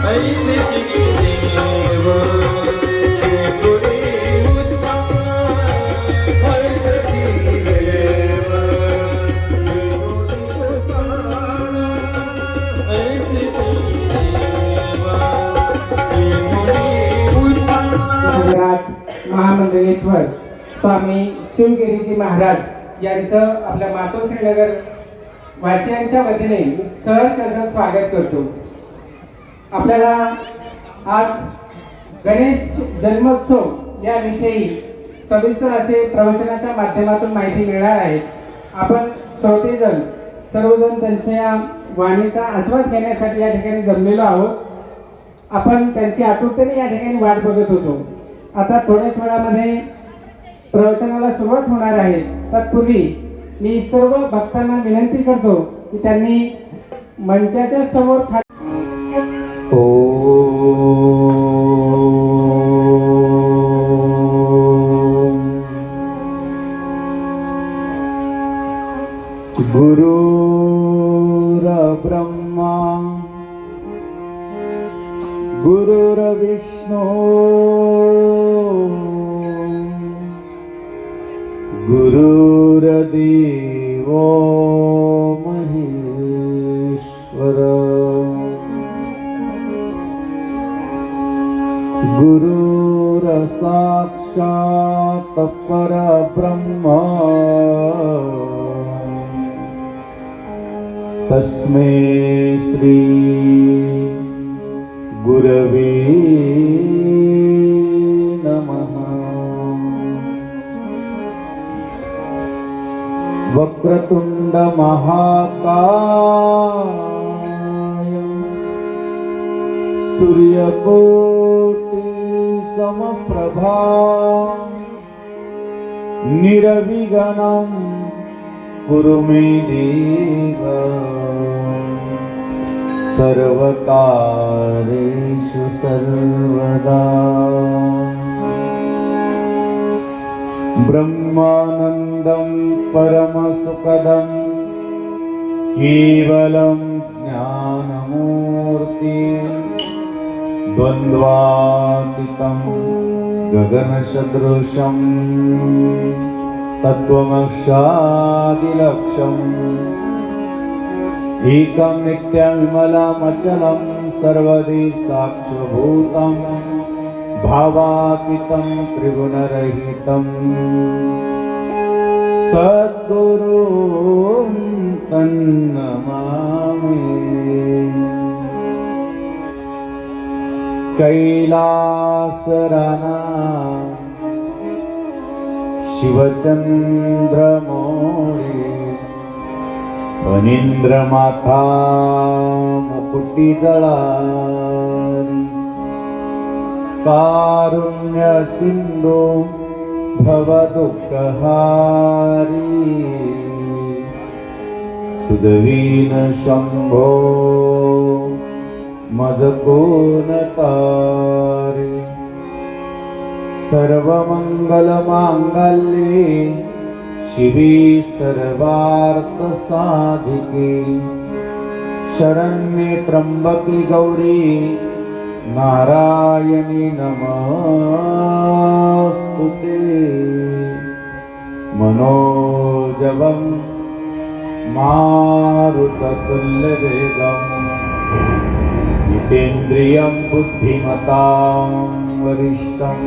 ऐसे देव पुरी ऐसे देव ऐसे महामंडलेश्वर स्वामी शिवगिरीजी महाराज यांचं आपल्या मातोश्रीनगर वासियांच्या वतीने सहर्ष असं स्वागत करतो. आपल्याला आज गणेश जन्मोत्सव याविषयी सविस्तर असे प्रवचनाच्या माध्यमातून माहिती मिळणार आहे. आपण श्रोतेजन सर्वजण त्यांच्या वाणीचा आस्वाद घेण्यासाठी या ठिकाणी जमलेलो आहोत. आपण त्यांची आतुरतेने या ठिकाणी वाट बघत होतो. आता थोड्याच वेळामध्ये प्रवचनाला सुरुवात होणार आहे. तत्पूर्वी मी सर्व भक्तांना विनंती करतो की त्यांनी मंचाच्या समोर गुरुर ब्रह्मा गुरुर्विष्णू गुरुर्देवो महेश्वर गुरुर्साक्षात् परब्रह्म तस्मै श्री गुरवे नमः. वक्रतुंड महाकाय सूर्यकोटि समप्रभा निर्विघ्नं कुरु मे देव सर्वकार्येषु सर्वदा. ब्रह्मानन्दं परमसुखदं केवलं ज्ञानमूर्ति द्वन्द्वातीतं गगनसदृशं तत्त्वमक्षादिलक्ष्यम् एकं नित्यमलमचलं सर्वदि साक्षिभूतं भावातीतं त्रिगुणरहितं सद्गुरुं तन्नमामि. कैलासराना शिवचंद्रमौळी फणींद्रमाथा मुकुटिदळा कारुण्य सिंधू भवदुःखहारी सुदवीन शंभो मजकोनतारी. सर्वमंगलमांगल्ये शिवे सर्वार्थसाधिके शरण्ये त्र्यंबके गौरी नारायणी नमोस्तुते. मनोजवं मारुततुल्यवेगं जितेन्द्रियं बुद्धिमतां वरिष्ठं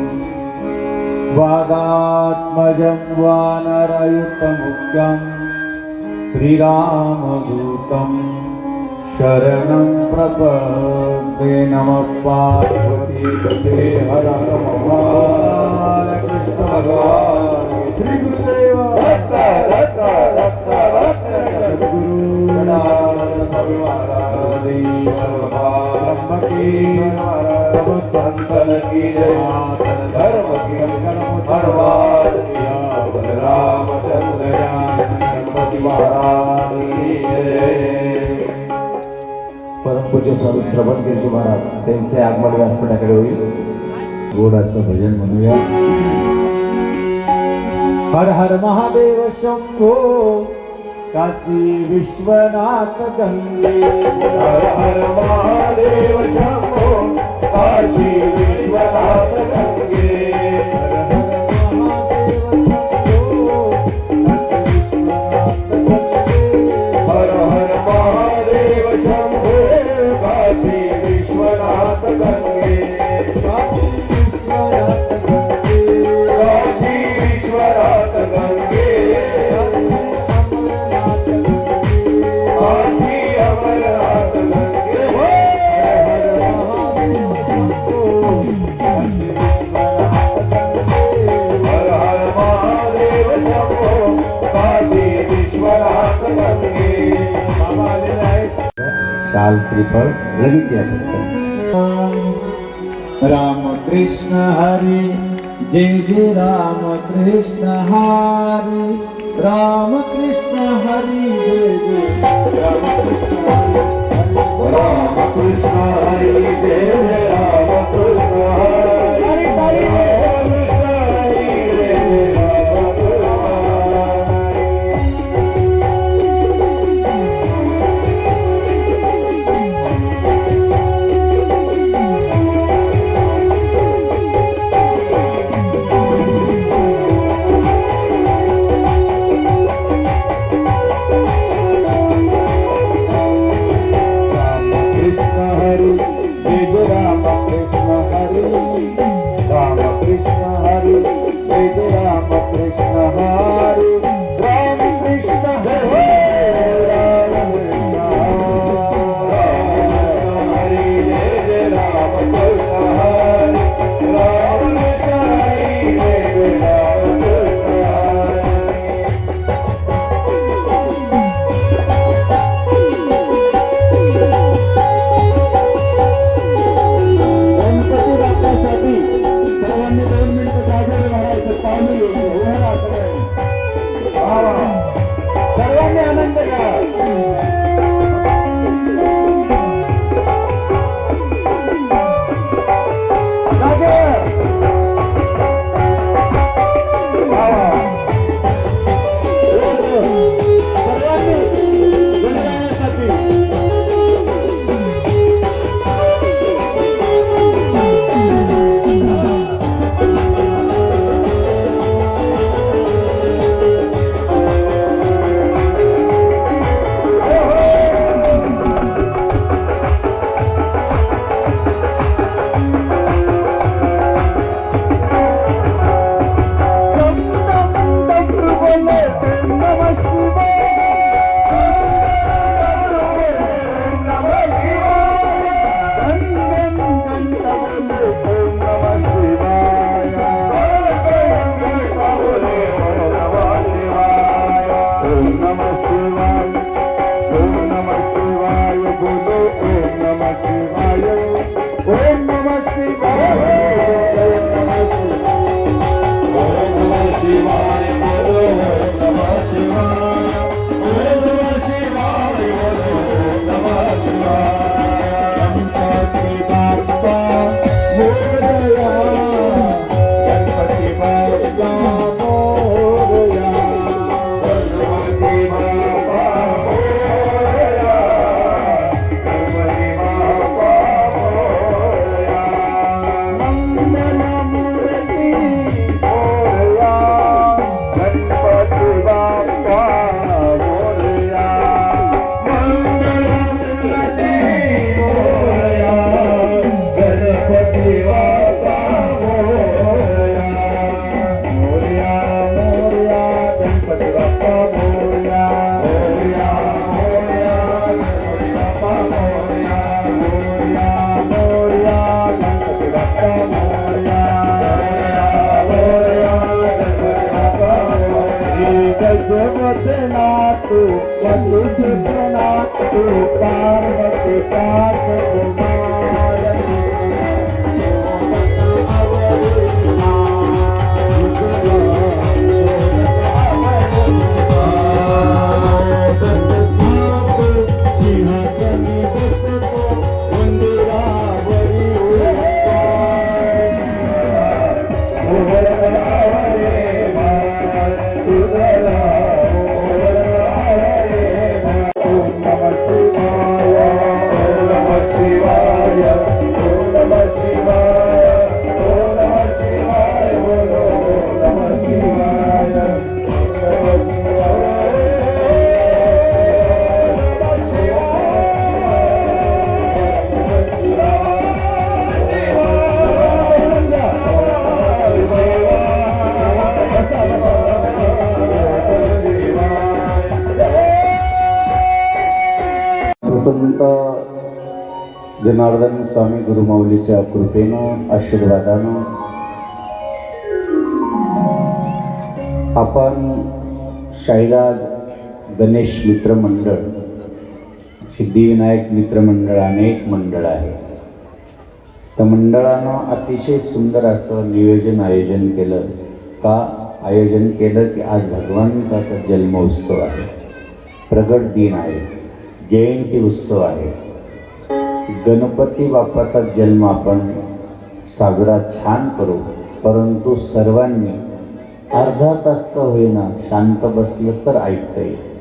वादात्मजं वानरयुतमुख्यं श्रीरामदूतं शरणं प्रपद्ये. नमः पार्वतीपते हर हर महादेव. कृष्ण भगवान श्री गुरुदेव दत्त दत्त दत्त दत्त गुरु सब संतन की जय. मातन धर्म की हरवार रामचंद्र गणपति महाराज की जय. परमपूज्य स्वामी श्रवण गिरजी महाराज त्यांचे आगमन व्यासपीठाकडे होईल. गोड असं भजन म्हणूया. हर हर महादेव शंभो काशी विश्वनाथ गंगे. हर हर महादेव शंभो लाल श्रीफळ लगेच या फक्त. राम कृष्ण हरी जय जय राम कृष्ण हरी राम कृष्ण हरी जय जय राम कृष्ण हरी राम कृष्ण हरी जय जय राम कृष्ण हरी राम कृष्ण हरी जय जय राम कृष्ण सर्वांनी आनंद घ्या. संत जनार्दन स्वामी गुरुमाऊलीच्या कृपेनं आशीर्वादानं आपण शाहीराज गणेश मित्र मंडळ सिद्धिविनायक मित्रमंडळ अनेक मंडळ आहे. त्या मंडळानं अतिशय सुंदर असं नियोजन आयोजन केलं. का आयोजन केलं की आज भगवंताचा जन्मोत्सव आहे, प्रगट दिन आहे, जयंती उत्सव आहे. गणपती बाप्पाचा जन्म आपण साजरा छान करू, परंतु सर्वांनी अर्धा तास का होईना शांत बसलं तर ऐकता येईल.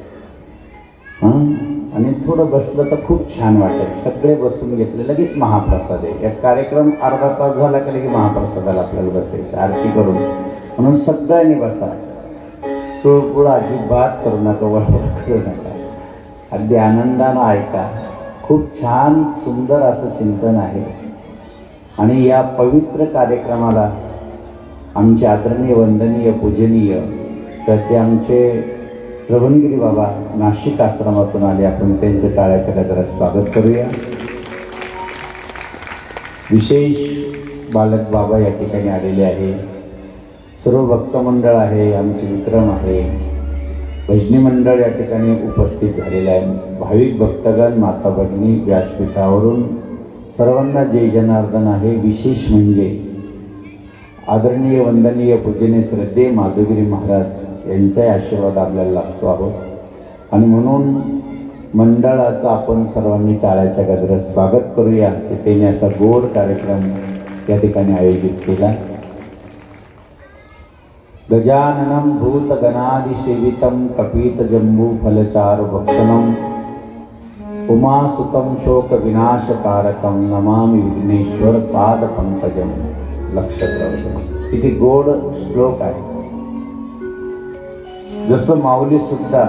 आणि थोडं बसलं तर खूप छान वाटेल. सगळे बसून घेतले लगेच महाप्रसाद आहे. एक कार्यक्रम अर्धा तास झाला की लगेच महाप्रसादाला आपल्याला बसायचं आरती करून. म्हणून सगळ्यांनी बसा. तुळपुळ अजिबात करू नका, वळवळ करू नका, अगदी आनंदानं ऐका. खूप छान सुंदर असं चिंतन आहे. आणि या पवित्र कार्यक्रमाला आमचे आदरणीय वंदनीय पूजनीय सध्या आमचे श्रवणगिरी बाबा नाशिक आश्रमातून आले. आपण त्यांचं टाळ्याच्या गजरात स्वागत करूया. विशेष बालक बाबा या ठिकाणी आलेले आहे. सर्व भक्त मंडळ आहे, आमचे विक्रम आहे, भजनी मंडळ या ठिकाणी उपस्थित झालेले आहे. भाविक भक्तगण, माता भगिनी व्यासपीठावरून सर्वांना जय जनार्दन आहे. विशेष म्हणजे आदरणीय वंदनीय पूजनीय श्रद्धे माधवगिरी महाराज यांचाही आशीर्वाद आपल्याला लागतो आहोत. आणि म्हणून मंडळाचं आपण सर्वांनी टाळ्याच्या गजरात स्वागत करूया की त्यांनी असा गोड कार्यक्रम या ठिकाणी आयोजित केला. गजाननं भूतगणादिसेवितं कपितजम्बूफलचारुभक्षणं उमासुतं शोकविनाशकारकं नमामि विघ्नेश्वर पादपंकजं. लक्षात राहू. किती गोड श्लोक आहे. जसं माऊली सुद्धा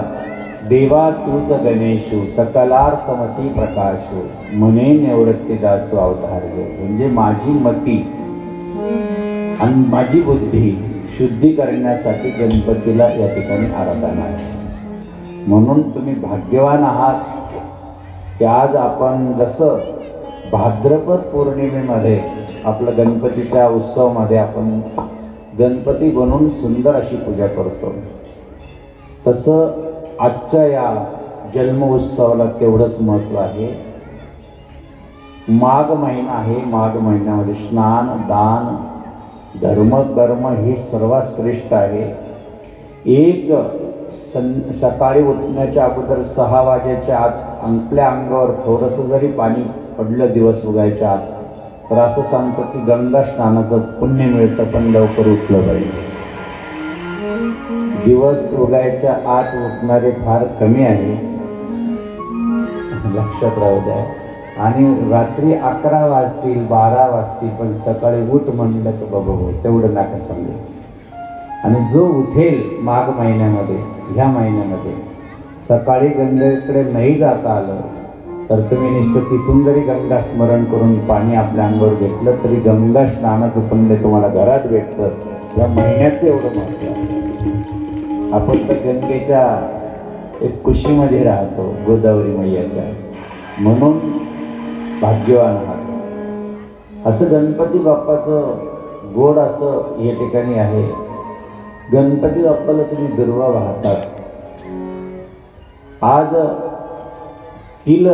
देवा तूच गणेशू सकलार्थमती प्रकाशू म्हणे निवृत्ती दासो अवतार घे. म्हणजे माझी मती आणि माझी बुद्धी शुद्धी करण्यासाठी गणपतीला या ठिकाणी आराधना आहे. म्हणून तुम्ही भाग्यवान आहात की आज आपण जसं भाद्रपद पौर्णिमेमध्ये आपलं गणपतीच्या उत्सवामध्ये आपण गणपती बनवून सुंदर अशी पूजा करतो, तसं आजच्या या जन्म उत्सवाला तेवढंच महत्त्व आहे. माघ महिना आहे. माघ महिन्यामध्ये स्नान, दान, धर्म, कर्म हे सर्वात श्रेष्ठ आहे. एक सकाळी उठण्याच्या अगोदर 6 वाजेच्या आत आपल्या अंगावर थोडंसं जरी पाणी पडलं दिवस उगायच्या आत तर असं सांगतं की गंगा स्नानाचं पुण्य मिळतं, पण लवकर उठलं पाहिजे. दिवस उगायच्या आत उठणारे फार कमी आहे, लक्षात राहू द्या. आणि रात्री 11 वाजतील 12 वाजतील पण सकाळी उठ म्हणलं तर बाबा हो तेवढं नका सांगू. आणि जो उठेल माघ महिन्यामध्ये, ह्या महिन्यामध्ये सकाळी गंगेकडे नाही जाता आलं तर तुम्ही नुसतं तिथून जरी गंगा स्मरण करून पाणी आपल्या अंगावर घेतलं तरी गंगा स्नानाचं पुण्य तुम्हाला घरात भेटतं. या महिन्याचं एवढं महत्त्व आहे. आपण तर गंगेच्या एक कुशीमध्ये राहतो, गोदावरी मैयाच्या, म्हणून भाग्यवान आहात. असं गणपती बाप्पाचं गोड असं या ठिकाणी आहे. गणपती बाप्पाला तुम्ही दुर्वा वाहतात. आज तिल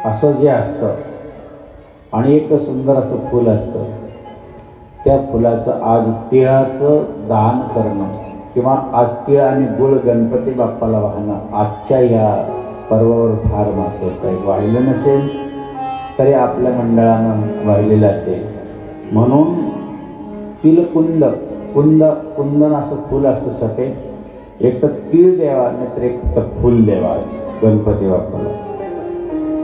असं जे असतं आणि एक सुंदर असं फूल असतं, त्या फुलाचं आज तिळाचं दान करणं किंवा आज तिळ आणि गुळ गणपती बाप्पाला वाहणं आजच्या या पर्वावर फार महत्त्वाचं आहे. वाहिलं नसेल तरी आपल्या मंडळानं वाहिलेलं असेल. म्हणून तिलकुंद कुंदन असं फूल असतं सफेद. एक तर तीळ द्यावा नाहीतर एक तर फूल द्यावा गणपती बाप्पाला.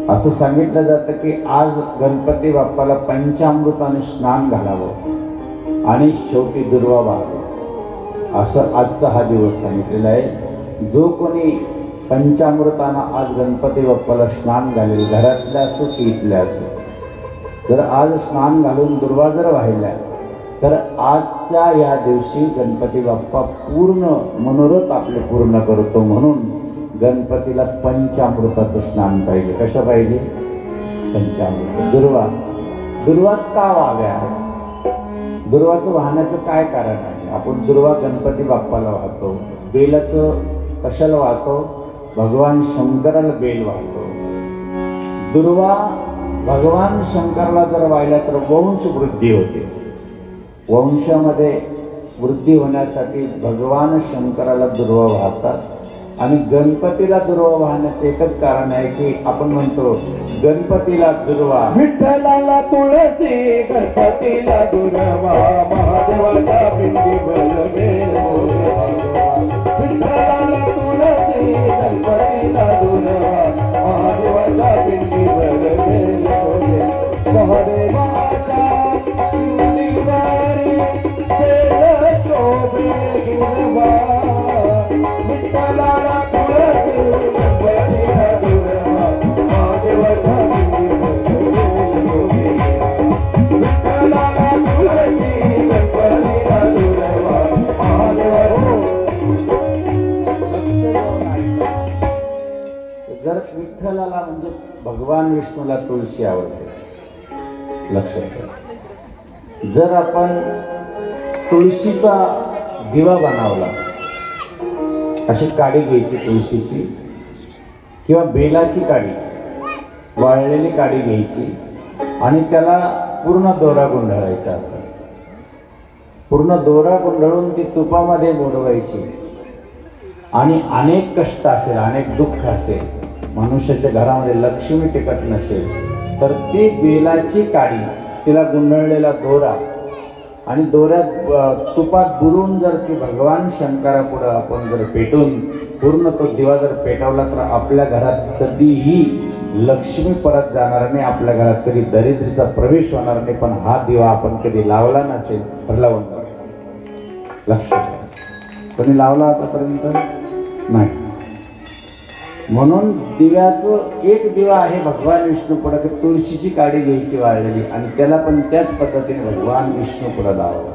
असं सांगितलं जातं की आज गणपती बाप्पाला पंचामृताने स्नान घालावं आणि शेवटी दुर्वा वाहावं, असं आजचा हा दिवस सांगितलेला आहे. जो कोणी पंचामृतानं आज गणपती बाप्पाला स्नान घालेल, घरातल्या असो की इथल्या असो, जर आज स्नान घालून दुर्वा जर वाहिल्या तर आजच्या या दिवशी गणपती बाप्पा पूर्ण मनोरथ आपले पूर्ण करतो. म्हणून गणपतीला पंचामृताचं स्नान पाहिजे. कसं पाहिजे? पंचामृत. दुर्वाच का वाहव्या? दुर्वाचं वाहण्याचं काय कारण आहे? आपण दुर्वा गणपती बाप्पाला वाहतो. बेलाचं कशाला वाहतो? भगवान शंकराला बेल वाहतो. दुर्वा भगवान शंकराला जर वाहिला तर वंश वृद्धी होते. वंशामध्ये वृद्धी होण्यासाठी भगवान शंकराला दुर्वा वाहतात. आणि गणपतीला दुर्वा वाहण्याचं एकच कारण आहे की आपण म्हणतो गणपतीला दुर्वा, विठ्ठलाला तुळसी, गणपतीला दुर्वा, महादेवाच्या पिंडीवर बेल मोहरा. विठ्ठलाला तुळसी, गणपतीला दुर्वा, महादेवाच्या पिंडीवर बेल मोहरा. महादेवाच्या पिंडीवारी बेल शोभे दुर्वा. विठ्ठलाला तुळसी, गणपतीला दुर्वा, महादेवाच्या पिंडीवर बेल मोहरा. विठ्ठलाला तुळसी, गणपतीला दुर्वा, महादेवाच्या. जर विठ्ठलाला म्हणजे भगवान विष्णूला तुळशी आवडते, लक्षात ठेवा. जर आपण तुळशीचा दिवा बनवला, अशी काडी घ्यायची तुळशीची किंवा बेलाची काडी, वाळलेली काडी घ्यायची आणि त्याला पूर्ण दोरा गुंडाळायचा असं. पूर्ण दोरा गुंडाळून ती तुपामध्ये बुडवायची. आणि अनेक कष्ट असेल, अनेक दुःख असेल, मनुष्याच्या घरामध्ये लक्ष्मी टिकत नसेल, तर ती बेलाची काडी, तिला गुंडाळलेला दोरा आणि दोऱ्यात तुपात बुडवून जर ती भगवान शंकरापुढं आपण जर पेटून पूर्ण तो दिवा जर पेटवला तर आपल्या घरात कधीही लक्ष्मी परत जाणार नाही, आपल्या घरात कधी दरिद्रीचा प्रवेश होणार नाही. पण हा दिवा आपण कधी लावला नसेल तर लावून बघा. लक्षात ठेवा. कोणी लावला आतापर्यंत नाही. म्हणून दिव्याचं एक दिवा आहे भगवान विष्णू पुढे, की तुळशीची काडी घ्यायची वाळलेली आणि त्याला पण त्याच पद्धतीने भगवान विष्णू पुढे लावावं.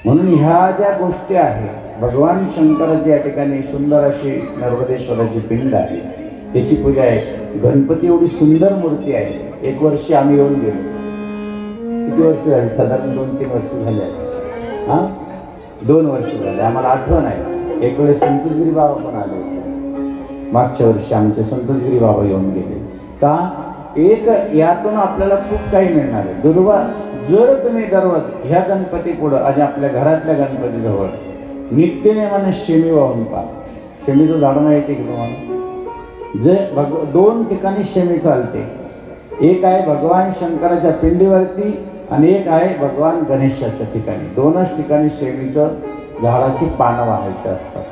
म्हणून ह्या ज्या गोष्टी आहेत, भगवान शंकराची या ठिकाणी सुंदर अशी नर्मदेश्वराची पिंड आहे, त्याची पूजा आहे. गणपती एवढी सुंदर मूर्ती आहे. एक वर्षी आम्ही येऊन गेलो. किती वर्ष झाली? साधारण 2-3 वर्ष झाले. हां, 2 वर्ष झाले. आम्हाला आठवण आहे. एक वेळेस संतोषगिरी बाबा पण आले होते. मागच्या वर्षी आमचे संतोषगिरी बाबा येऊन गेले. का? एक यातून आपल्याला खूप काही मिळणार आहे. दुर्वा जर तुम्ही दररोज ह्या गणपती पुढं आणि आपल्या घरातल्या गणपतीजवळ नित्यनेमाने शेमी वाहून पहा. शेमीचं झाड माहिती की तुम्हाला? जे 2 ठिकाणी शेमी चालते. एक आहे भगवान शंकराच्या पिंडीवरती आणि एक आहे भगवान गणेशाच्या ठिकाणी. 2च ठिकाणी शेमीचं झाडाची पानं वाहायची असतात.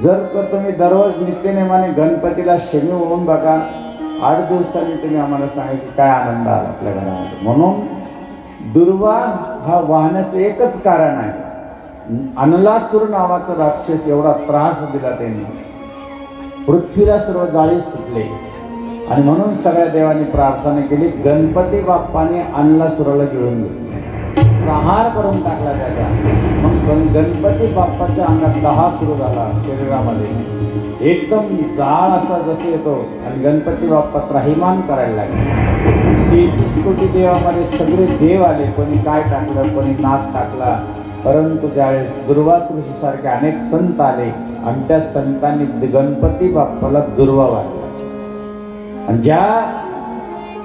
जर तर तुम्ही दररोज नित्यनेमाने गणपतीला शेमी वाहून बघा, 8 दिवसांनी तुम्ही आम्हाला सांगायचे काय आनंद आला आपल्या घरामध्ये. म्हणून दुर्वा हा वाहण्याचं एकच कारण आहे. अनलासूर नावाचा राक्षस एवढा त्रास दिला त्यांनी, पृथ्वीला सर्व जाळी सुटले आणि म्हणून सगळ्या देवांनी प्रार्थना केली, गणपती बाप्पाने अनलासुराला गिळून घेतले, संहार करून टाकला त्याचा. मग गणपती बाप्पाच्या अंगात दहा सुरू झाला शरीरामध्ये, एकदम जाळ असा जसं येतो आणि गणपती बाप्पा त्राहिमाम करायला लागले. 33 कोटी देवामध्ये सगळे देव आले, कोणी काय टाकलं, कोणी नाक टाकला. परंतु ज्यावेळेस दुर्वास ऋषीसारखे अनेक संत आले आणि त्या संतांनी गणपती बाप्पाला दुर्वा वाहिला आणि ज्या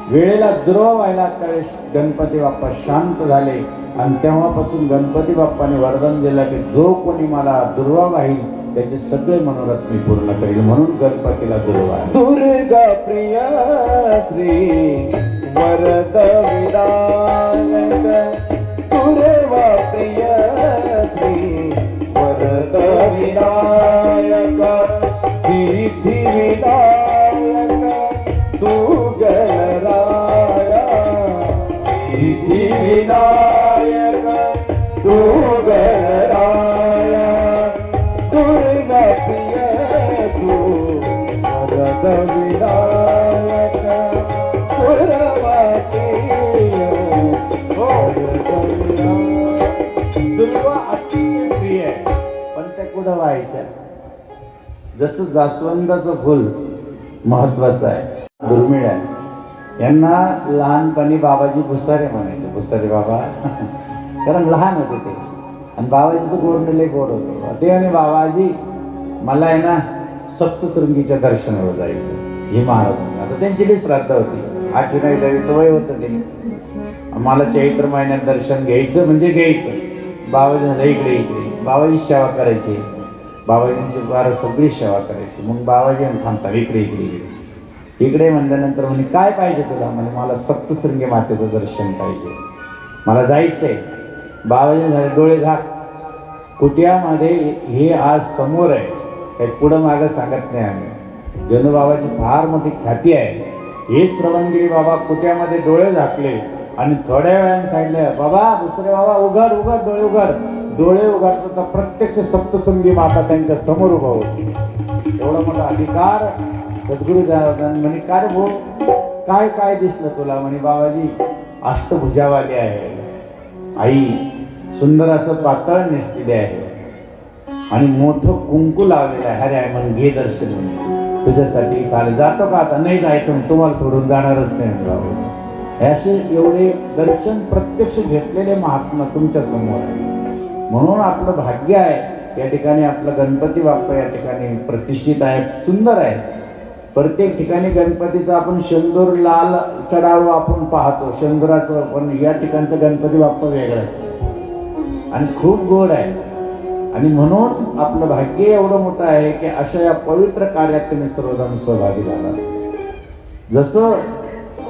वेळेला दुर्वा व्हायला त्यावेळेस गणपती बाप्पा शांत झाले आणि तेव्हापासून गणपती बाप्पाने वरदान दिलं की जो कोणी मला दुर्वा वाहील त्याचे सगळे मनोरथ मी पूर्ण करेल. म्हणून गणपतीला दुर्वा आहे. दुर्गा प्रिया श्री वरद विनायक, दुर्वा प्रिया श्री वरद विनायक, सिद्धी विनायक तू गणराया, सिद्धी विनायक तू गणराया, दुर्गा प्रिया तू वरद विनायक, दुर्वा प्रिया वरद विनायक. दुर्वा अतिशय प्रिय आहे, पण त्या कुठं व्हायच्या? जसं जास्वंदाचं फुल महत्वाचं आहे, दुर्मिळ आहे. यांना लहानपणी बाबाजी भुसारे म्हणायचे, भुसारे बाबा कारण लहान होते ते आणि बाबाजीचं गोड लय गोड होतं. ते आणि बाबाजी मला आहे ना सप्तशृंगीच्या दर्शनावर जायचं हे महाराज. आता त्यांची काही श्राद्ध होती, 8-9 वय होतं ते. मला चैत्र महिन्यात दर्शन घ्यायचं म्हणजे घ्यायचं. बाबाजी झालं इकडे इकडे, बाबाजी सेवा करायची, बाबाजींची बारा सगळी सेवा करायची. मग बाबाजी थांबतात इकडे इकडे इकडे इकडे म्हणल्यानंतर म्हणे काय पाहिजे तुला? म्हणजे मला सप्तशृंगी मातेचं दर्शन पाहिजे, मला जायचंय. बाबाजी झाले डोळे झाक, कुटियामध्ये हे आज समोर आहे, काही पुढं मागं सांगत नाही आम्ही. जनुबाबाची फार मोठी ख्याती आहे. हे श्रवणगिरी बाबा कुट्यामध्ये डोळे झाकले आणि थोड्या वेळाने सांगितलं, बाबा दुसरे बाबा उघड उघड डोळे उघड. डोळे उघडतात तर प्रत्यक्ष सप्तशृंगी माता त्यांच्या समोर उभा होती. एवढा मोठा अधिकार सद्गुरु म्हणे, काय भाऊ काय काय दिसलं तुला? म्हणे बाबाजी अष्टभुजावाली आहे, आई सुंदर असं पातळ नेसलेले आहे आणि मोठं कुंकू लावलेलं आहे. अरे आहे म्हण घे दर्शन म्हणे तुझ्यासाठी. काल जातो का? आता नाही जायचं, तुम्हाला सोडून जाणारच नाही बाबा. हे असे एवढे दर्शन प्रत्यक्ष घेतलेले महात्मा तुमच्या समोर आहे. म्हणून आपलं भाग्य आहे या ठिकाणी आपलं गणपती बाप्पा या ठिकाणी प्रतिष्ठित आहे, सुंदर आहे. प्रत्येक ठिकाणी गणपतीचं आपण शेंदूर लाल चढावं आपण पाहतो शेंदुराचं, पण या ठिकाणचं गणपती बाप्पा वेगळं आहे आणि खूप गोड आहे. आणि म्हणून आपलं भाग्य एवढं मोठं आहे की अशा या पवित्र कार्यात तुम्ही सर्वजण सहभागी झाला. जसं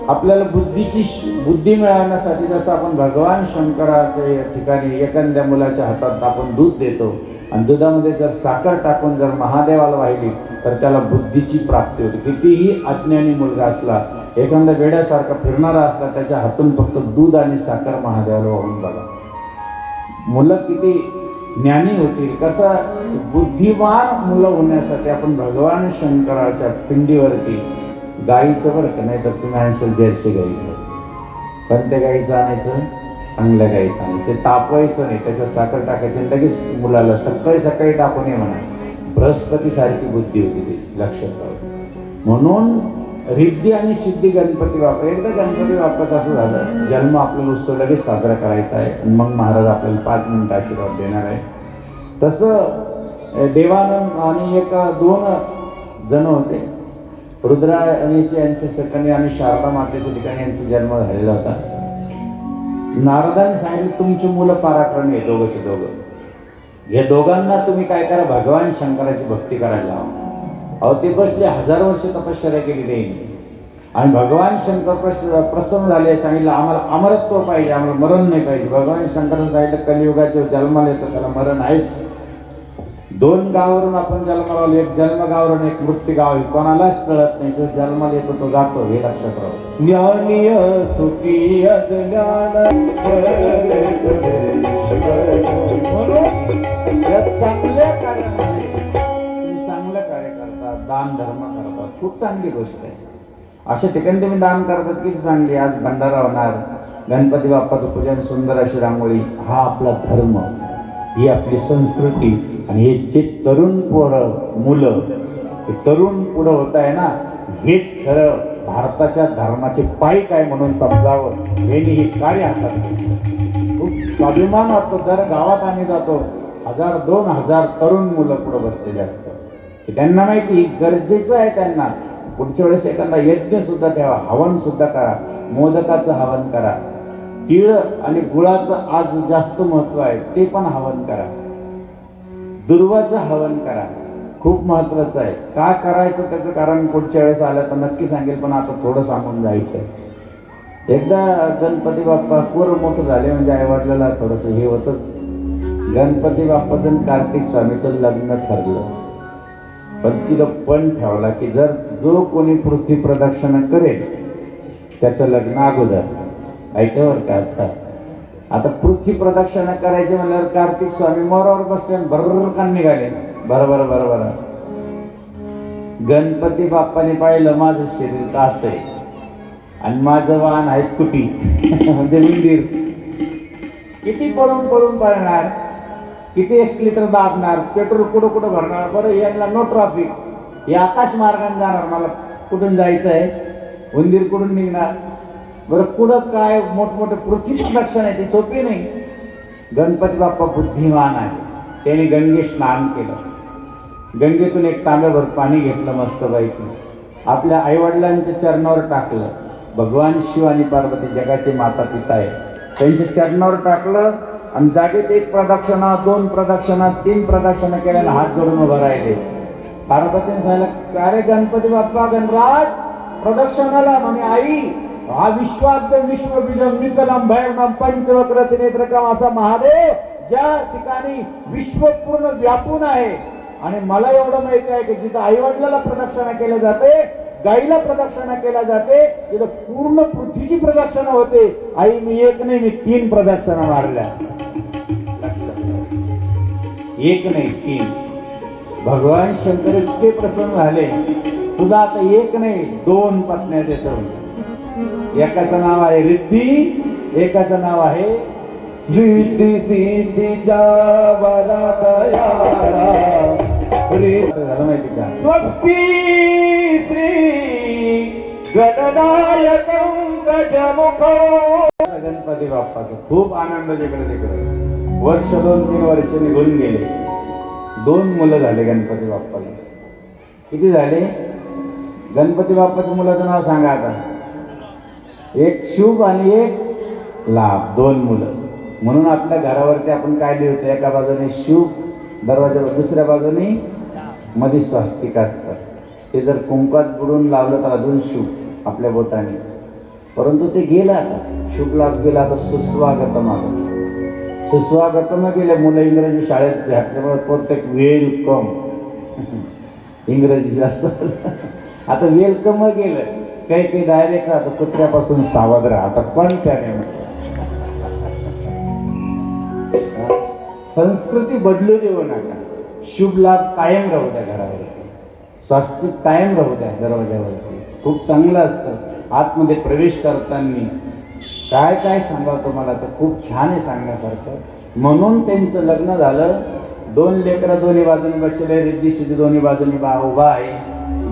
आपल्याला बुद्धी मिळवण्यासाठी जसं आपण भगवान शंकराच्या या ठिकाणी एखाद्या मुलाच्या हातात आपण दूध देतो आणि दुधामध्ये जर साखर टाकून जर महादेवाला वाहिली तर त्याला बुद्धीची प्राप्ती होते. कितीही अज्ञानी मुलगा असला, एखादा वेड्यासारखा फिरणारा असला, त्याच्या हातून फक्त दूध आणि साखर महादेवाला वाहून बघा, मुलं किती ज्ञानी होतील. कसं बुद्धिमान मुलं होण्यासाठी आपण भगवान शंकराच्या पिंडीवरती गाईचं बरं का, नाही तर तुम्ही आणशाल जर्सी गाईचं, पण त्या गाईचं आणायचं चांगल्या गाईचं आणायचं, ते तापवायचं नाही, त्याच्यात साखर टाकायचं लगेच मुलाला सकाळी सकाळी टाकून ये म्हणा. बृहस्पतीसारखी बुद्धी होती त्याची, लक्षात ठेवा. म्हणून रिद्धी आणि सिद्धी गणपती बाप्पा. एकदा गणपती बाप्पाचं असं झालं, जन्म आपल्याला उत्सव लगेच साजरा करायचा आहे आणि मग महाराज आपल्याला 5 मिनिटं आशीर्वाद देणार आहे. तसं देवानंद आणि 2 जण होते, रुद्राणीचे यांच्या ठिकाणी आणि शारदा मातेच्या ठिकाणी यांचा जन्म झालेला होता. नारदाने सांगितलं तुमची मुलं पराक्रमी आहे दोघंचे दोघं, या दोघांना तुम्ही काय करा, भगवान शंकराची भक्ती करायला लावा. अहो ते बसले 1000 वर्ष तपश्चर्या केली त्यांनी आणि भगवान शंकर प्रसन्न झाले. सांगितलं आम्हाला अमरत्व पाहिजे, आम्हाला मरण नाही पाहिजे. भगवान शंकरांनी सांगितलं कलियुगाचे जन्माला येतं त्याला मरण आहेच. 2 गावावरून आपण जन्माला आलो, एक जन्मगावरून एक मृत्यू गाव, हे कोणालाच कळत नाही. जो जन्माला येतो तो जातो, हे लक्षात राहा. ज्ञानीय सुखी अज्ञान चांगल्या कार्यामध्ये चांगलं कार्य करतात, दान धर्म करतात, खूप चांगली गोष्ट आहे. अशा ठिकाणी तुम्ही दान करतात किती चांगली. आज भंडारा होणार, गणपती बाप्पाचं पूजन, सुंदर अशी रांगोळी, हा आपला धर्म, ही आपली संस्कृती. आणि हे जे तरुण मुलं हे तरुण पुढं होत आहे ना, हेच खरं भारताच्या धर्माचे पाईक आहे म्हणून समजावं. हे कार्य हातात घेतलं, खूप स्वाभिमान वाटतो. जर गावात आम्ही जातो, 1000-2000 तरुण मुलं पुढं बसलेले असतात, की त्यांना माहिती गरजेचं आहे. त्यांना पुढच्या वेळेस एखादा यज्ञ सुद्धा ठेवा, हवन सुद्धा करा, मोदकाचं हवन करा, तीळ आणि गुळाचं आज जास्त महत्व आहे, ते पण हवन करा, दुर्वाचं हवन करा, खूप महत्वाचं आहे. का करायचं त्याचं कारण पुढच्या वेळेस आलं तर नक्की सांगेल, पण आता थोडं सांगून जायचं आहे. एकदा गणपती बाप्पा पोरं मोठं झाले म्हणजे आईवडिलाला थोडंसं हे होतंच. गणपती बाप्पाचं कार्तिक स्वामीचं लग्न ठरलं, पण तिथं पण ठेवला की जर जो कोणी पृथ्वी प्रदक्षिणा करेल त्याचं लग्न अगोदर. ऐकवर का आता पृथ्वी प्रदक्षिणा करायची म्हणल्यावर कार्तिक स्वामी मोरावर बसले बरोबर निघाले. बरोबर बरोबर. गणपती बाप्पाने पाहिलं माझं शरीर असं आहे आणि माझं वाहन आहे स्कूटी म्हणजे मंदिर. किती पळून पळून पळणार, किती एक्सिलेटर दाबणार, पेट्रोल कुठं कुठं भरणार. बरं यांना नो ट्रॅफिक, हे आकाश मार्गाने जाणार, मला कुठून जायचं आहे, उंदीर कुठून निघणार. बरं पुढं काय मोठमोठे पृथ्वी प्रदक्षिणा आहे, ती सोपी नाही. गणपती बाप्पा बुद्धिमान आहे, त्याने गंगे स्नान केलं, गंगेतून एक तांब्याभर पाणी घेतलं मस्तपैकी, आपल्या आईवडिलांच्या चरणावर टाकलं. भगवान शिव आणि पार्वती जगाचे माता पिता आहे, त्यांच्या चरणावर टाकलं आणि जागेत एक प्रदक्षिणा, 2 प्रदक्षिणा, 3 प्रदक्षिणा केल्याने हात जोडून उभं राहिले. पार्वतीने सांगितलं, अरे गणपती बाप्पा गणराज प्रदक्षिणाला म्हणे आई, हा विश्वाद्य विश्वबीजम निकलम भैरवम पंचवक्र त्रिनेत्रकम असा महादेव ज्या ठिकाणी विश्व पूर्ण व्यापून आहे. आणि मला एवढं माहिती आहे की जिथं आईवडिलाला प्रदक्षिणा केल्या जाते, गाईला प्रदक्षिणा केल्या जाते, तिथं पूर्ण पृथ्वीची प्रदक्षिणा होते. आई मी एक नाही, मी 3 प्रदक्षिणा मारल्या. एक नाही 3. भगवान शंकर इतके प्रसन्न झाले, तुझा आता एक नाही 2 पत्न्या देतो. एकाचं नाव आहे रिद्धी, एकाचं नाव आहे रिद्धी सिद्धीच्या वरदयाला झालं माहिती का? स्वस्ती श्री गणनायकं गजमुखो. गणपती बाप्पाचं खूप आनंद जिकडे तिकडे. वर्ष 2-3 वर्ष निघून गेले. 2 मुलं झाले गणपती बाप्पाला. किती झाले? गणपती बाप्पाच्या मुलाचं नाव सांगा आता. एक शुभ आणि एक लाभ, 2 मुलं. म्हणून आपल्या घरावरती आपण काय लिहितो, एका बाजूने शुभ दरवाजावर, दुसऱ्या बाजूने मध्ये स्वास्तिक असतात. ते जर कुंकात बुडून लावलं तर अजून शुभ आपल्या बोटाने. परंतु ते गेलं आता, शुभ लाभ गेला. आता सुस्वागतम आलं. सुस्वागतम गेलं. मुलं इंग्रजी शाळेत घातल्यामुळे प्रत्येक वेलकम इंग्रजी जास्त. आता वेलकम गेलं. काही डायरेक्ट आता कुत्र्यापासून सावध राहा. आता पण त्याने संस्कृती बदलू देऊ नका. शुभ लाभ कायम राहू द्या घरावरती, स्वास्तिक कायम राहू द्या दरवाज्यावरती. खूप चांगलं असतं. आतमध्ये प्रवेश करताना काय काय सांगावं तुम्हाला, तर खूप छान आहे सांगण्यासारखं. म्हणून त्यांचं लग्न झालं. 2 लेकरं दोन्ही बाजूने बसले, रिद्धी सिद्धी दोन्ही बाजूने उभा आहे.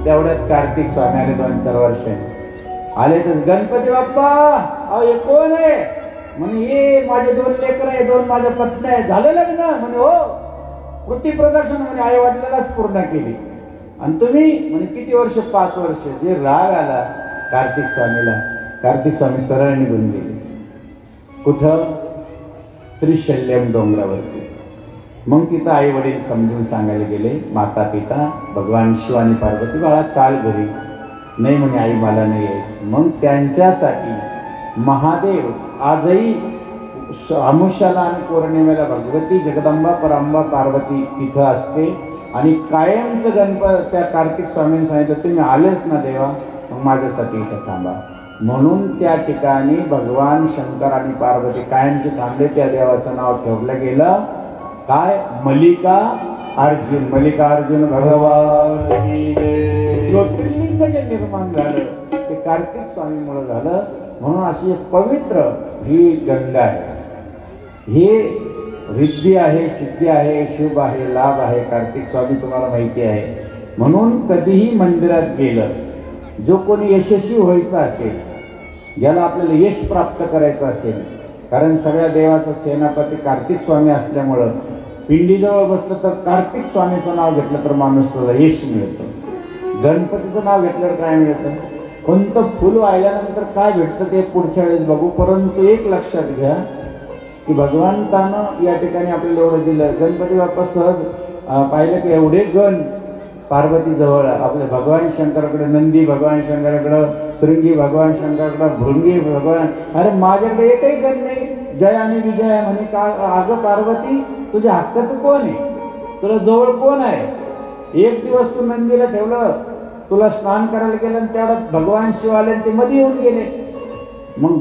तेवढ्यात कार्तिक स्वामी आले. 2-4 वर्ष आले तर गणपती बाप्पा अहो हे कोण आहे म्हणे, हे माझे 2 लेकर आहे, 2 माझ्या पत्नी आहे. झालं लग्न म्हणे, हो. कृती प्रदर्शन म्हणे आई वडिलांनाच पूर्ण केली. आणि तुम्ही म्हणे किती वर्ष? 5 वर्ष. जे राग आला कार्तिक स्वामीला, कार्तिक स्वामी सरळ निघून गेले. कुठं? श्रीशैल्यम डोंगरावरती. मग तिथं आई वडील समजून सांगायला गेले, माता पिता भगवान शिव आणि पार्वती, बाळा चाल घरी. नाही म्हणे आई मला नाही यायचं. मग त्यांच्यासाठी महादेव आजही अमुष्याला आणि पौर्णिमेला भगवती जगदंबा परांबा पार्वती तिथं असते. आणि कायमचं त्या कार्तिक स्वामींनी सांगितलं, तुम्ही आलेच ना देवा, मग माझ्यासाठी इथं थांबा. म्हणून त्या ठिकाणी भगवान शंकर आणि पार्वती कायमचे थांबले. त्या देवाचं नाव ठेवलं गेलं काय? मल्लिकार्जुन. मल्लिकार्जुन भगवान. ज्योतिर्लिंग जे निर्माण झालं ते कार्तिक स्वामीमुळे झालं. म्हणून अशी पवित्र ही गंगा आहे. हे रिद्धी आहे, सिद्धी आहे, शुभ आहे, लाभ आहे. कार्तिक स्वामी तुम्हाला माहिती आहे. म्हणून कधीही मंदिरात गेलं, जो कोणी यशस्वी व्हायचं असेल, ज्याला आपल्याला यश प्राप्त करायचं असेल, कारण सगळ्या देवाचा सेनापती कार्तिक स्वामी असल्यामुळं पिंडीजवळ बसलं तर कार्तिक स्वामीचं नाव घेतलं तर माणूसाला यश मिळतं. गणपतीचं नाव घेतल्यावर काय मिळतं? कोणतं फुल वाहिल्यानंतर काय भेटतं ते पुढच्या वेळेस बघू. परंतु एक लक्षात घ्या की भगवंतानं या ठिकाणी आपल्याला एवढं दिलं. गणपती बाप्पा सहज पाहिलं की एवढे गण पार्वती जवळ, आपल्या भगवान शंकराकडे नंदी, भगवान शंकराकडं शृंगी, भगवान शंकराकडं भृंगी, भगवान. अरे माझ्याकडे एकही गण नाही. जय आणि विजय म्हणे का? अगं पार्वती तुझ्या हक्काचं कोण आहे? तुला जवळ कोण आहे? एक दिवस तू नंदीला ठेवलं, तुला स्नान करायला गेलं आणि तेवढ्यात भगवान शिव आले आणि ते मध्ये येऊन गेले. मग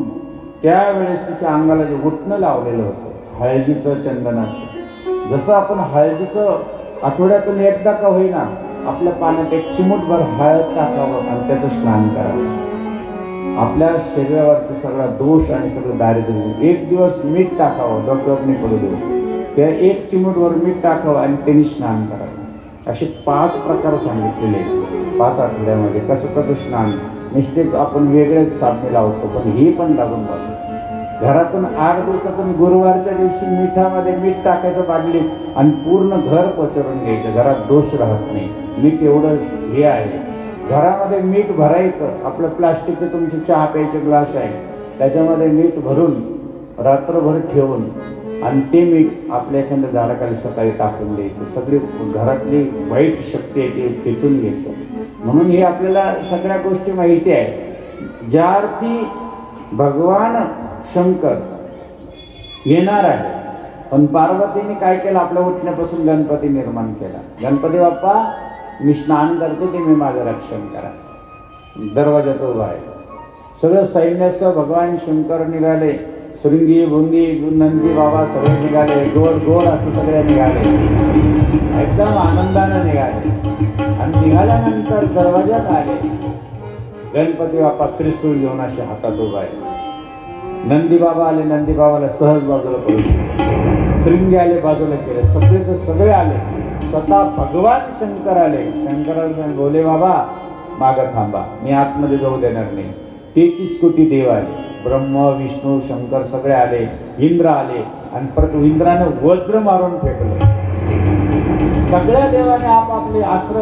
त्यावेळेस तिच्या अंगाला जे उठणं लावलेलं होतं हळदीचं, चंदनाचं, जसं आपण हळदीचं आठवड्यातून एकदा का होईना आपल्या पाण्यात एक चिमूटभर हळद टाकावं आणि त्याचं स्नान करावं. आपल्या शरीरावरचं सगळा दोष आणि सगळं दारिद्र्य एक दिवस मीठ टाकावं, डॉक्टरने नाही पडू देऊ. त्या 1 चिमूटभर मीठ टाकावं आणि त्यांनी स्नान करावं. असे 5 प्रकार सांगितलेले 5 आठवड्यामध्ये. कसं कसं स्नान निश्चित आपण वेगळेच साधने लावतो, पण हे पण लागून जातो. घरातून 8 दिवसातून गुरुवारच्या दिवशी मिठामध्ये मीठ टाकायचं बाटलीत आणि पूर्ण घर पचरून घ्यायचं. घरात दोष राहत नाही. मीठ एवढं हे आहे. घरामध्ये मीठ भरायचं. आपलं प्लास्टिकचे तुमचे चहा प्यायचे ग्लास आहे, त्याच्यामध्ये मीठ भरून रात्रभर ठेवून आणि ते मीठ आपल्या एखाद्या झाडाखाली सकाळी टाकून द्यायचं. सगळी घरातली वाईट शक्ती आहे ते खेचून घ्यायचं. म्हणून हे आपल्याला सगळ्या गोष्टी माहिती आहे. ज्या अर्थी भगवान शंकर येणार आहे, पण पार्वतीने काय केलं, आपल्या उठण्यापासून गणपती निर्माण केला. गणपती बाप्पा मी स्नान करते ते मी माझं रक्षण करा. दरवाजात उभा आहे. सगळं सैन्यासह भगवान शंकर निघाले. शृंगी भुंगी नंदी बाबा सगळे निघाले. गोड गोड असं सगळे निघाले. एकदम आनंदाने निघाले. आणि निघाल्यानंतर दरवाजात आले. गणपती बाप्पा त्रिशूळ घेऊन असे हातात उभा आहे. नंदी बाबा आले. नंदी बाबाला सहज बाजूला करून शृंगी आले, बाजूला केले. सगळेच सगळे आले. स्वतः भगवान शंकर आले. शंकराला सांगितलं, भोले बाबा मागं थांबा, मी आतमध्ये जाऊ देणार नाही. 33 कोटी देव आले. ब्रह्म विष्णू शंकर सगळे आले. इंद्र आले आणि परत इंद्रानं वज्र मारून फेकलं. सगळ्या देवाने आपापले अस्त्र,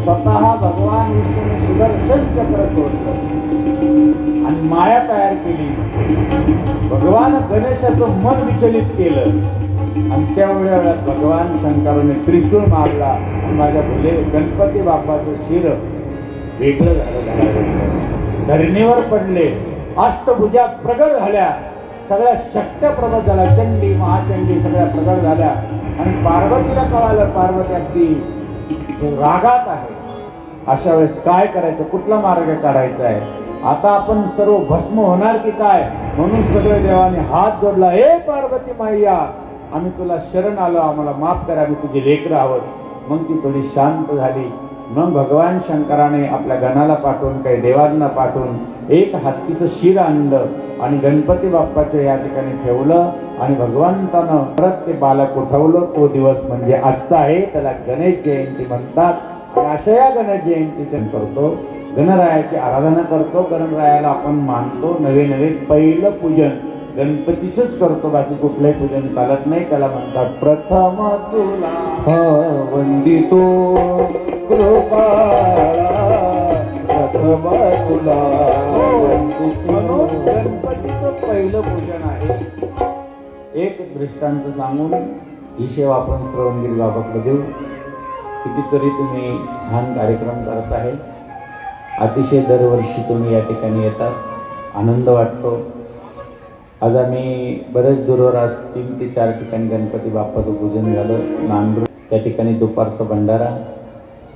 स्वतः भगवान विष्णूने सुदर्शन चक्र सोडलं आणि माया तयार केली. भगवान गणेशाचं मन विचलित केलं आणि त्यावेळेला भगवान शंकराने त्रिशूळ मारला आणि माझ्या भोले गणपती बाप्पाचं शिर वेगळं झालं. धरणीवर पडले. अष्टभुजा प्रगट झाल्या. सगळ्या शक्त्या प्रगट झाल्या. चंडी महाचंडी सगळ्या प्रगट झाल्या. आणि पार्वतीला कळालं, पार्वती अगदी रागात आहे. अशा वेळेस काय करायचं, कुठला मार्ग काढायचा आहे. आता आपण सर्व भस्म होणार की काय, म्हणून सगळे देवाने हात जोडला. हे पार्वती मैया, आम्ही तुला शरण आलो, आम्हाला माफ करा, आम्ही तुझे लेकरं आहोत. मग ती थोडी शांत झाली. मग भगवान शंकराने आपल्या गणाला पाठवून, काही देवांना पाठवून एक हत्तीचं शिर आणलं आणि गणपती बाप्पाच्या या ठिकाणी ठेवलं आणि भगवंतानं परत ते बालक उठवलं. तो दिवस म्हणजे आजचा आहे. त्याला गणेश जयंती म्हणतात. आणि अशा या गणेश जयंतीचं करतो, गणरायाची आराधना करतो. गणरायाला आपण मानतो. नवे नवे पहिलं पूजन गणपतीचंच करतो, बाकी कुठलंही पूजन चालत नाही. त्याला म्हणतात प्रथम तुला वंदितो कृपाळा, प्रथम तुला म्हणून गणपतीचं पहिलं पूजन आहे. एक दृष्टांत सांगून ही सेवा आपण श्रवणगिरी बाबाकडे देऊ. कितीतरी तुम्ही छान कार्यक्रम करत आहे. अतिशय दरवर्षी तुम्ही या ठिकाणी येतात, आनंद वाटतो. आज आम्ही बरेच दूरवर आज 3 ते 4 ठिकाणी गणपती बाप्पाचं पूजन झालं. नांदूर त्या ठिकाणी दुपारचा भंडारा,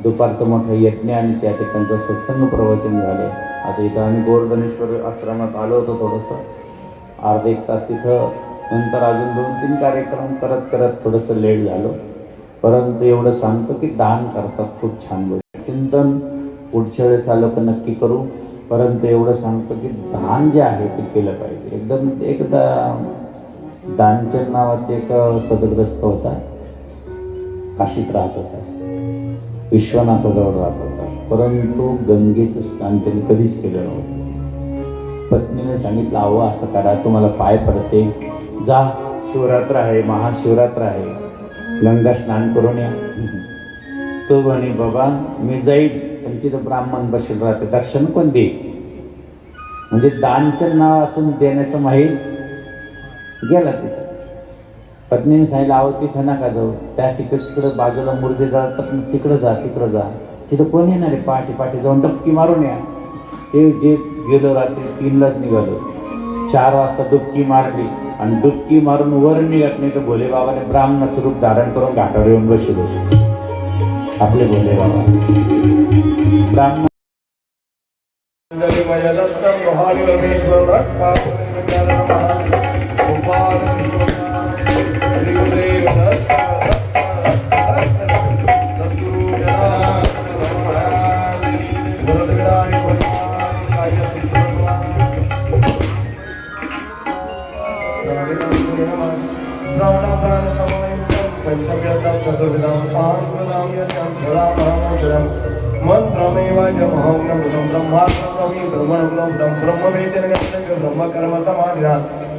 दुपारचं मोठं यज्ञ आणि त्या ठिकाणचं सत्संग प्रवचन झालं. आता इथं आम्ही गोवर्धनेश्वर आश्रमात आलो होतो. थोडंसं अर्धा 1 तास तिथं, नंतर अजून 2-3 कार्यक्रम करत करत थोडंसं लेट झालं. परंतु एवढं सांगतो की दान करतात, खूप छान गोष्ट. चिंतन पुढच्या वेळेस आलं तर नक्की करू. परंतु एवढं सांगतो की दान जे आहे ते केलं पाहिजे. एकदम एकदा दानचंद नावाचे एक सदग्रस्त होता, काशीत राहत होता, विश्वनाथाजवळ राहत होता. परंतु गंगेचं स्नान त्यांनी कधीच केलं नव्हतं. पत्नीने सांगितलं, अहो असं करा, तुम्हाला पाय पडते, जा, शिवरात्र आहे, महाशिवरात्र आहे, गंगा स्नान करून या. तो म्हणे, बाबा मी जाईल, पण तिथं ब्राह्मण बसेल राहते, दर्शन कोण देईल. म्हणजे दानचं नाव असून देण्याचं माहीत गेला तिथं. पत्नीने सांगितलं, अहो तिथं नका जाऊ, त्या तिकडं बाजूला मुर्दे जातात, तिकडं जा, तिकडं जा, तिथं कोण येणार आहे. पहाटे पहाटे जाऊन डबकी मारून या. ते जे गेलो रात्री 3लाच निघालो. 4 वाजता डुबकी मारली आणि डुबकी मारून वर निघत नाही तर भोले बाबाने ब्राह्मणाचं रूप धारण करून घाटावर येऊन बसलो. आपले भोले बाबा ब्राह्मण ब्रह्मवेद ब्रह्मकर्म समाधिना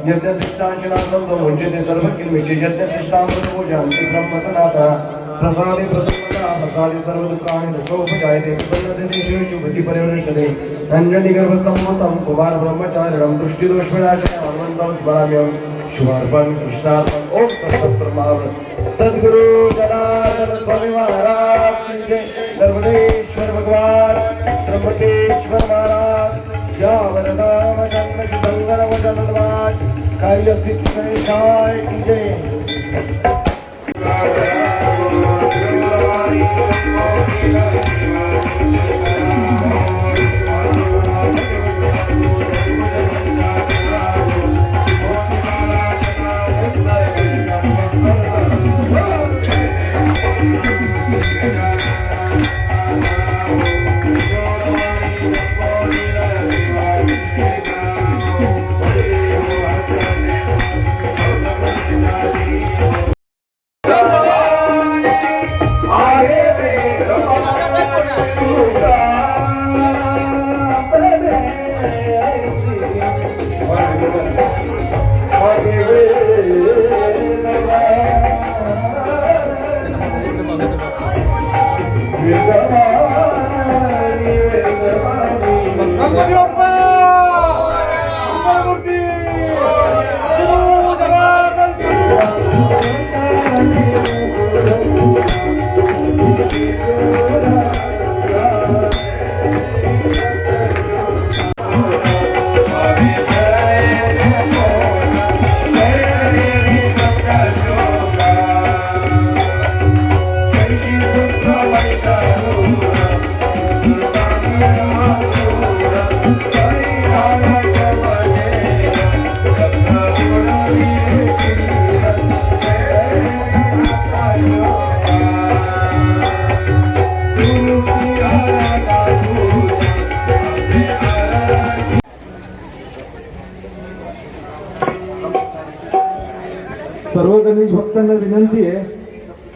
यज्ञशिष्टांशिनाथं मुञ्चते सर्वकिल्मिषे यज्ञशिष्टामृत पूजान्ति ब्रह्मसनातः प्रसादे प्रसन्नता प्रसादे सर्वदुःखानि दुःखोपजायते प्रसन्नते देशेषु गतिपरिवर्तते अञ्जलिगर्भसम्मतं कुमार ब्रह्मचारिणं दृष्टिदोषविनाशनं हनुमन्तं स्मराम्यहं शुभार्पण कृष्णार्पण ओम तत्सत्प्रमाण सद्गुरु जनार्दन स्वामी महाराज की जय नर्मदेश्वर भगवान त्र्यंबकेश्वर महाराज श्यामरनाम जन्म संगम जन्मवाज कार्य सिद्ध गणेशाय की जय सर्व गणेश भक्तांना विनंती आहे,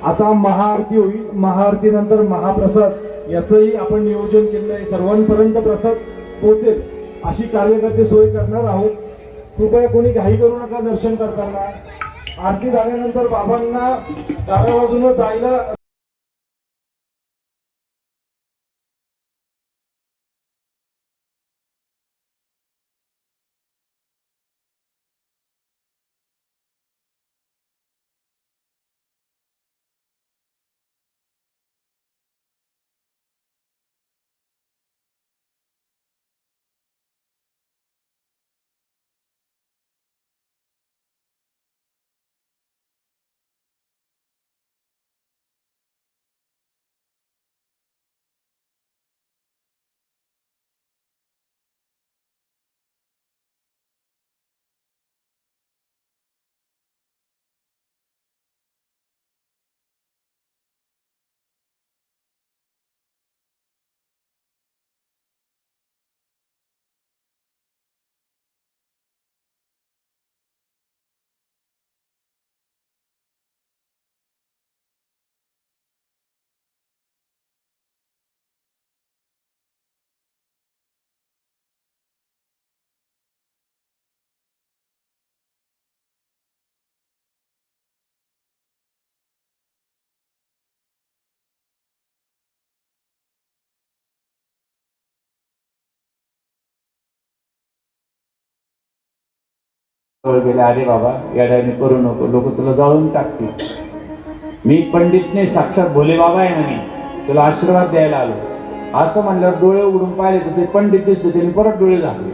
आता महाआरती होईल. महाआरतीनंतर महाप्रसाद याचंही आपण नियोजन केलेलं आहे. सर्वांपर्यंत प्रसाद पोहोचेल अशी कार्यकर्ते सोय करणार आहोत. कृपया कोणी घाई करू नका. दर्शन करताना आरती झाल्यानंतर बाबांना डाव्या बाजूला जायला गेले. अरे बाबा येड्याने करू नको, लोक तुला जाळून टाकतील. मी पंडितने साक्षात भोले बाबा आहे म्हणे, तुला आशीर्वाद द्यायला आलो. असं म्हणल्यावर डोळे उघडून पाहिले तर ते पंडित दिसले. त्यांनी परत डोळे झाकले.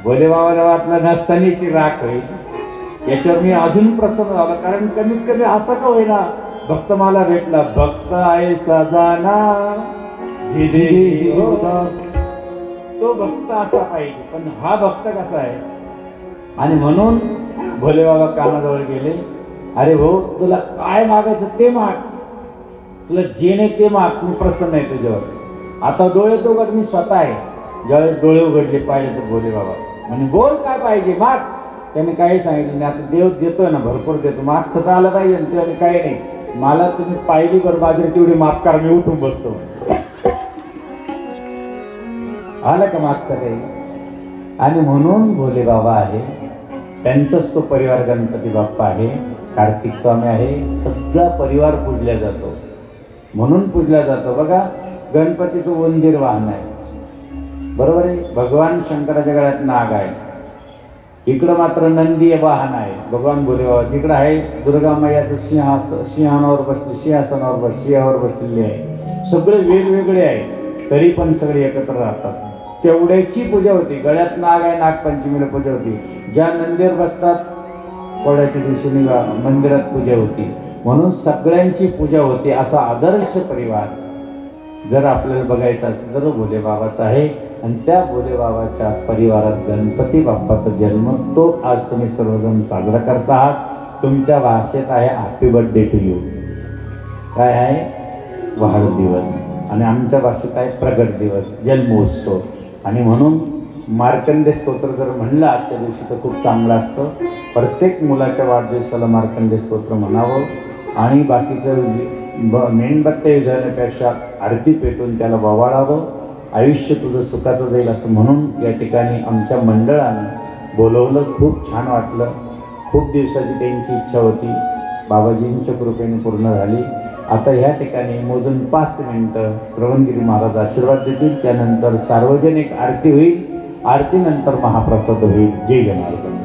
भोले बाबाला वाटलं नसतानीची राख होईल. याच्यावर मी अजून प्रसन्न झालो, कारण कमीत कमी असं का होईना भक्त मला भेटला. भक्त आहे सजाना तो भक्त असा पाहिजे. पण हा भक्त कसा आहे? आणि म्हणून भोले बाबा कानाजवळ गेले. अरे भाऊ, तुला काय मागायचं ते माग, तुला जे नाही ते माग, मी प्रसन्न आहे तुझ्यावर. आता डोळे तो उघड, मी स्वतः आहे. ज्यावेळेस डोळे उघडले पाहिले तर भोले बाबा म्हणजे बोल काय पाहिजे माग. त्याने काही सांगितलं नाही. आता देव देतोय ना, भरपूर देतो. मागतं तर आलं पाहिजे ना. त्याने काही नाही. मला तुम्ही पाहिली बरं बाजरी तेवढी माफ करा, मी उठून बसतो. आलं का मागतं काही? आणि म्हणून भोले बाबा आहे, त्यांचाच तो परिवार गणपती बाप्पा आहे, कार्तिक स्वामी आहे, सगळा परिवार पूजला जातो. म्हणून पूजला जातो. बघा, गणपतीचं उंदीर वाहन आहे, बरोबर आहे. भगवान शंकराच्या गळ्यात नाग आहे, इकडं मात्र नंदी वाहन आहे भगवान भोले बाबा. तिकडं आहे दुर्गा मैयाचं सिंहावर बसलेली आहे. सगळे वेगवेगळे आहे, तरी पण सगळे एकत्र राहतात. तेवढ्याची पूजा होती. गळ्यात नाग आहे, नागपंचमीला पूजा होती. ज्या नंदीवर बसतात पोळ्याच्या दिवशी मंदिरात पूजा होती. म्हणून सगळ्यांची पूजा होती. असा आदर्श परिवार जर आपल्याला बघायचा असेल तर भोले बाबाचा आहे. आणि त्या भोले बाबाच्या परिवारात गणपती बाप्पाचा जन्म तो आज तुम्ही सर्वजण साजरा करत आहात. तुमच्या भाषेत आहे हॅपी बर्थडे टू यू, काय आहे वाढदिवस, आणि आमच्या भाषेत आहे प्रगट दिवस, जन्मोत्सव. आणि म्हणून मार्कंडे स्तोत्र जर म्हणलं आजच्या दिवशी तर खूप चांगलं असतं. प्रत्येक मुलाच्या वाढदिवसाला मार्कंडे स्तोत्र म्हणावं आणि बाकीचं मेणबत्त्या विझवण्यापेक्षा आरती पेटून त्याला ववाळावं. आयुष्य तुझं सुखाचं जाईल असं म्हणून या ठिकाणी आमच्या मंडळानं बोलवलं. खूप छान वाटलं. खूप दिवसाची त्यांची इच्छा होती, बाबाजींच्या कृपेने पूर्ण झाली. आता ह्या ठिकाणी मोजून 5 मिनिटं श्रवणगिरी महाराज आशीर्वाद देतील. त्यानंतर सार्वजनिक आरती होईल. आरतीनंतर महाप्रसाद होईल. जय जनार्दन.